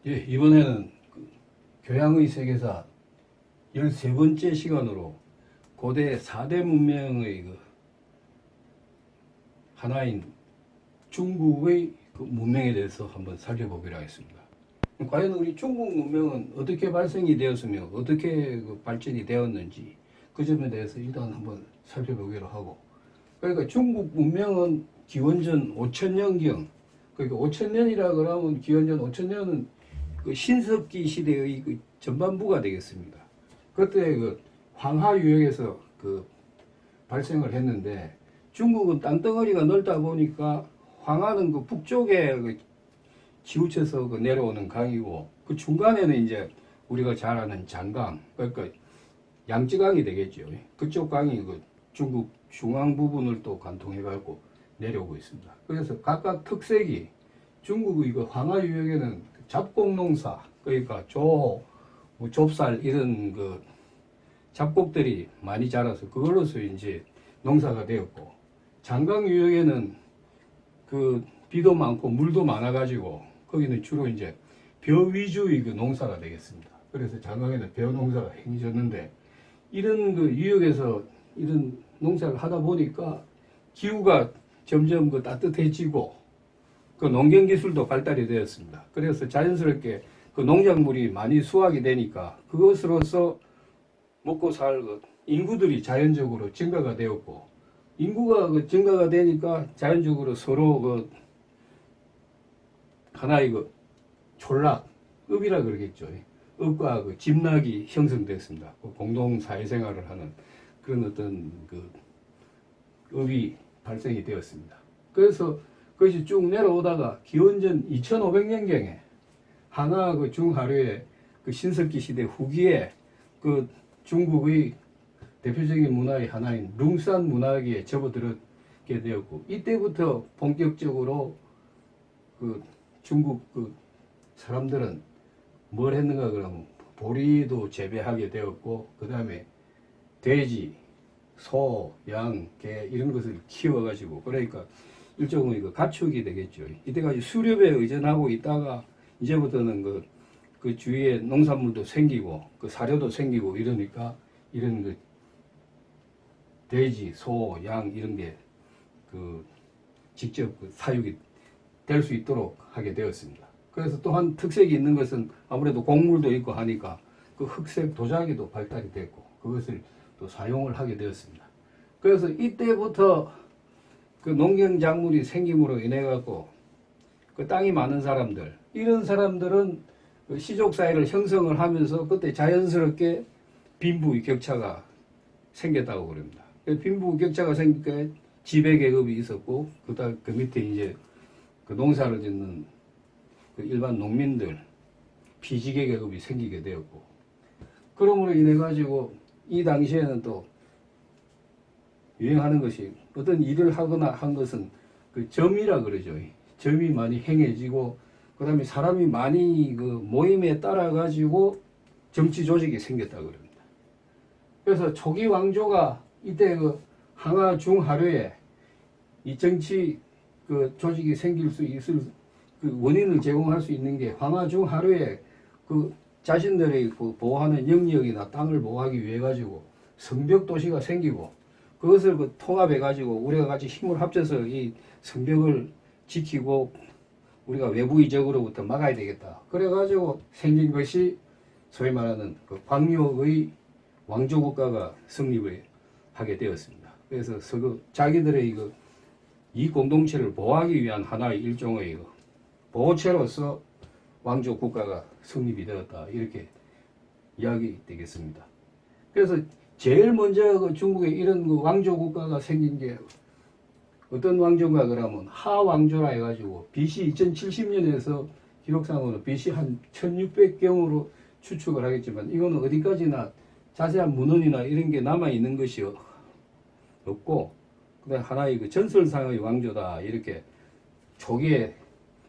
예, 이번에는 교양의 세계사 13번째 시간으로 고대 4대 문명의 하나인 중국의 문명에 대해서 한번 살펴보기로 하겠습니다. 과연 우리 중국 문명은 어떻게 발생이 되었으며 어떻게 발전이 되었는지 그 점에 대해서 일단 한번 살펴보기로 하고, 그러니까 중국 문명은 기원전 5000년경, 그러니까 5000년이라 그러면 기원전 5000년은 신석기 시대의 전반부가 되겠습니다. 그때 황하 유역에서 발생을 했는데, 중국은 땅덩어리가 넓다 보니까 황하는 북쪽에 치우쳐서 내려오는 강이고, 그 중간에는 이제 우리가 잘 아는 잔강, 그러니까 양쯔강이 되겠죠. 그쪽 강이 중국 중앙 부분을 또 관통해가지고 내려오고 있습니다. 그래서 각각 특색이, 중국의 황하 유역에는 잡곡농사, 그러니까 좁쌀 이런 잡곡들이 많이 자라서 그걸로서 이제 농사가 되었고, 장강 유역에는 비도 많고 물도 많아가지고 거기는 주로 이제 벼 위주의 농사가 되겠습니다. 그래서 장강에는 벼 농사가 행해졌는데, 이런 유역에서 이런 농사를 하다 보니까 기후가 점점 따뜻해지고 농경 기술도 발달이 되었습니다. 그래서 자연스럽게 농작물이 많이 수확이 되니까 그것으로서 먹고 살 인구들이 자연적으로 증가가 되었고, 인구가 증가가 되니까 자연적으로 서로 하나의 촌락, 읍이라 그러겠죠. 읍과 집락이 형성됐습니다. 공동 사회생활을 하는 그런 어떤 읍이 발생이 되었습니다. 그래서 그것이 쭉 내려오다가 기원전 2500년경에 한화 중하류의 신석기 시대 후기에 중국의 대표적인 문화의 하나인 룽산 문화기에 접어들게 되었고, 이때부터 본격적으로 중국 사람들은 뭘 했는가 그러면 보리도 재배하게 되었고, 그 다음에 돼지, 소, 양, 개 이런 것을 키워가지고, 그러니까 일종의 가축이 되겠죠. 이때까지 수렵에 의존하고 있다가 이제부터는 그 주위에 농산물도 생기고 사료도 생기고 이러니까 이런 돼지, 소, 양 이런 게 직접 사육이 될 수 있도록 하게 되었습니다. 그래서 또한 특색이 있는 것은 아무래도 곡물도 있고 하니까 흑색 도자기도 발달이 됐고 그것을 또 사용을 하게 되었습니다. 그래서 이때부터 농경작물이 생김으로 인해 갖고 땅이 많은 사람들, 이런 사람들은 시족사회를 형성을 하면서 그때 자연스럽게 빈부의 격차가 생겼다고 그럽니다. 빈부 격차가 생기니까 지배계급이 있었고, 그 밑에 이제 농사를 짓는 일반 농민들, 피지계급이 생기게 되었고, 그러므로 인해 가지고 이 당시에는 또 유행하는 것이, 어떤 일을 하거나 한 것은 점이라 그러죠. 점이 많이 행해지고, 그 다음에 사람이 많이 모임에 따라 가지고 정치 조직이 생겼다고 그럽니다. 그래서 초기 왕조가 이때 항하 중하류에 이 정치 조직이 생길 수 있을 원인을 제공할 수 있는 게, 항하 중하류에 자신들의 보호하는 영역이나 땅을 보호하기 위해 가지고 성벽 도시가 생기고, 그것을 통합해 가지고 우리가 같이 힘을 합쳐서 이 성벽을 지키고 우리가 외부의적으로부터 막아야 되겠다. 그래 가지고 생긴 것이 소위 말하는 광역의 왕조국가가 성립을 하게 되었습니다. 그래서 자기들의 이 공동체를 보호하기 위한 하나의 일종의 보호체로서 왕조국가가 성립이 되었다, 이렇게 이야기 되겠습니다. 그래서 제일 먼저 중국에 이런 왕조국가가 생긴 게 어떤 왕조인가 그러면 하왕조라 해가지고 BC 2070년에서 기록상으로 BC 한 1600경으로 추측을 하겠지만, 이거는 어디까지나 자세한 문헌이나 이런 게 남아있는 것이 없고, 그다음 하나의 전설상의 왕조다, 이렇게 초기에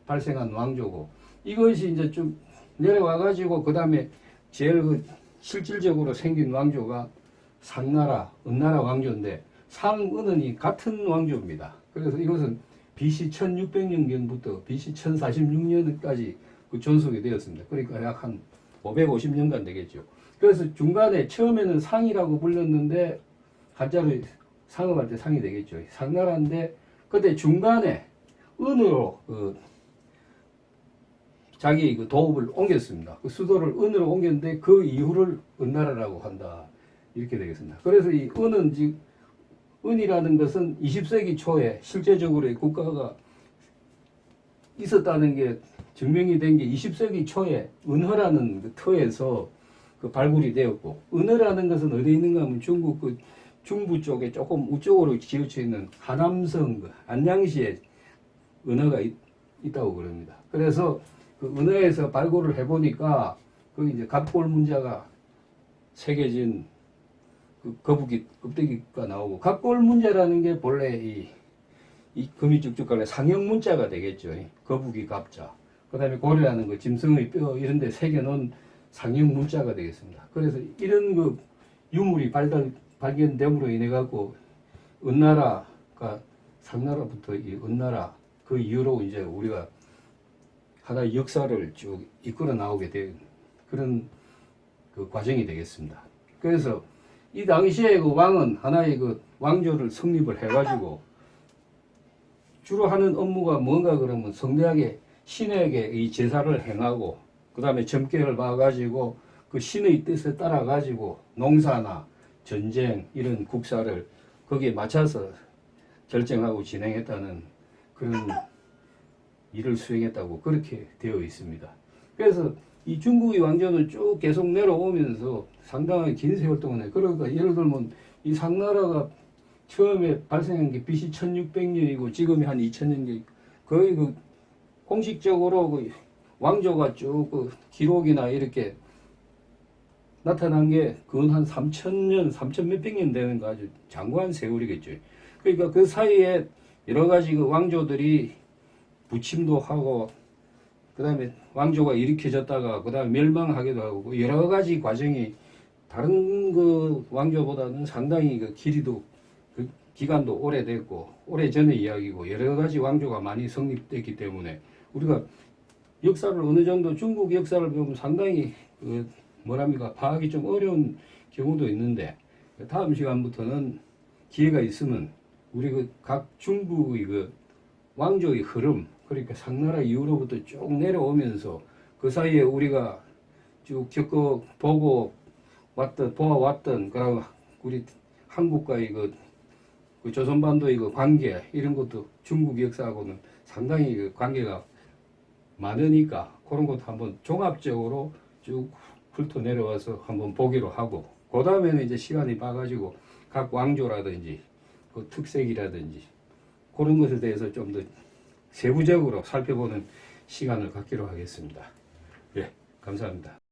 발생한 왕조고, 이것이 이제 좀 내려와가지고 그 다음에 제일 실질적으로 생긴 왕조가 상나라, 은나라 왕조인데, 상은은이 같은 왕조입니다. 그래서 이것은 BC 1600년경부터 BC 1046년까지 그 존속이 되었습니다. 그러니까 약 한 550년간 되겠죠. 그래서 중간에 처음에는 상이라고 불렸는데 한자로 상업할 때 상이 되겠죠. 상나라인데 그때 중간에 은으로 자기 그 도읍을 옮겼습니다. 그 수도를 은으로 옮겼는데 그 이후를 은나라라고 한다. 이렇게 되겠습니다. 그래서 이 은이라는 것은 20세기 초에 실제적으로 국가가 있었다는 게 증명이 된 게 20세기 초에 은허라는 그 터에서 그 발굴이 되었고, 은허라는 것은 어디 있는가 하면 중국 그 중부 쪽에 조금 우쪽으로 지어져 있는 하남성 그 안양시에 은허가 있다고 그럽니다. 그래서 그 은허에서 발굴을 해보니까 그 이제 갑골 문자가 새겨진 그 거북이 껍데기가 나오고, 갑골 문자라는 게 본래 이 금이 쭉쭉 갈래 상형 문자가 되겠죠. 거북이 갑자. 그 다음에 고래라는 거 짐승의 뼈 이런 데 새겨놓은 상형 문자가 되겠습니다. 그래서 이런 그 유물이 발견됨으로 인해 갖고 은나라가 상나라부터 이 은나라 그 이후로 이제 우리가 하나의 역사를 쭉 이끌어 나오게 된 그런 그 과정이 되겠습니다. 그래서 이 당시에 그 왕은 하나의 그 왕조를 성립을 해가지고 주로 하는 업무가 뭔가 그러면 성대하게 신에게 이 제사를 행하고, 그 다음에 점괘를 봐가지고 그 신의 뜻에 따라가지고 농사나 전쟁 이런 국사를 거기에 맞춰서 결정하고 진행했다는 그런 일을 수행했다고 그렇게 되어 있습니다. 그래서 이 중국의 왕조는 쭉 계속 내려오면서 상당히 긴 세월 동안에, 그러니까 예를 들면 이 상나라가 처음에 발생한 게 BC 1600년이고 지금이 한 2000년, 거의 그 공식적으로 그 왕조가 쭉 그 기록이나 이렇게 나타난 게 그건 한 3000년, 3000 몇백 년 되는 거 아주 장구한 세월이겠죠. 그러니까 그 사이에 여러 가지 그 왕조들이 부침도 하고, 그 다음에 왕조가 일으켜졌다가 그 다음에 멸망하기도 하고, 여러 가지 과정이 다른 그 왕조보다는 상당히 그 길이도 그 기간도 오래됐고 오래전의 이야기고, 여러 가지 왕조가 많이 성립됐기 때문에 우리가 역사를 어느 정도 중국 역사를 보면 상당히 그 뭐랍니까 파악이 좀 어려운 경우도 있는데, 다음 시간부터는 기회가 있으면 우리 그 각 중국의 그 왕조의 흐름, 그러니까 상나라 이후로부터 쭉 내려오면서 그 사이에 우리가 쭉 보고 왔던, 보아왔던, 그리고 우리 한국과의 그 조선반도의 그 관계, 이런 것도 중국 역사하고는 상당히 그 관계가 많으니까 그런 것도 한번 종합적으로 쭉 훑어 내려와서 한번 보기로 하고, 그 다음에는 이제 시간이 봐가지고 각 왕조라든지 그 특색이라든지 그런 것에 대해서 좀 더 세부적으로 살펴보는 시간을 갖기로 하겠습니다. 예, 감사합니다.